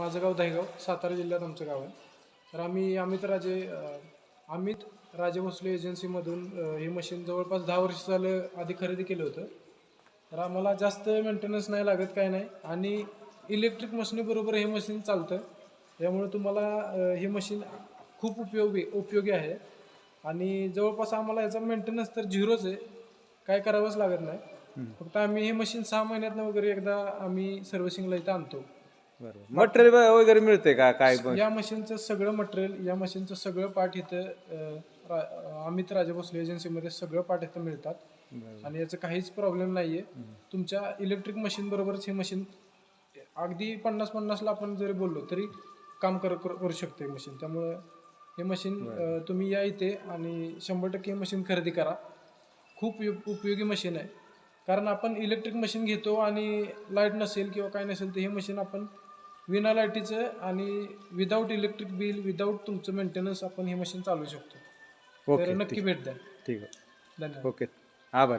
माझं गाव दहेगाव, सातारा जिल्ह्यात आमचं गाव आहे. तर आम्ही अमित राजे भोसले एजन्सीमधून हे मशीन जवळपास 10 वर्ष झालं आधी खरेदी केलं होतं. तर आम्हाला जास्त मेंटेनन्स नाही लागत, काय नाही, आणि इलेक्ट्रिक मशीनीबरोबर हे मशीन चालतं. त्यामुळे तुम्हाला हे मशीन खूप उपयोगी आहे. आणि जवळपास आम्हाला याचा मेंटेनन्स तर झिरोच आहे, काय करावंच लागत नाही. फक्त आम्ही हे मशीन 6 महिन्यातनं वगैरे एकदा आम्ही सर्व्हिसिंगला इथं आणतो. बरोबर. मटेरियल वगैरे मिळते का काय पण? या मशीनचं सगळं मटेरियल, या मशीनचं सगळं पार्ट इथं अमित राजे भोसले एजन्सीमध्ये सगळं पार्ट इथं मिळतात. आणि याचं काहीच प्रॉब्लेम नाही आहे. तुमच्या इलेक्ट्रिक मशीन बरोबरच हे मशीन अगदी 50-50ला आपण जरी बोललो तरी काम करू शकते मशीन. त्यामुळं हे मशीन तुम्ही या इथे आणि 100% मशीन खरेदी करा. खूप उपयोगी मशीन आहे. कारण आपण इलेक्ट्रिक मशीन घेतो आणि लाईट नसेल किंवा काय नसेल तर हे मशीन आपण विना लाईटीचं आणि विदाऊट इलेक्ट्रिक बिल, विदाऊट तुमचं मेंटेनन्स आपण हे मशीन चालवू शकतो. तर ओके, नक्की भेट द्या. ठीक आहे. धन्यवाद. ओके, आभारी.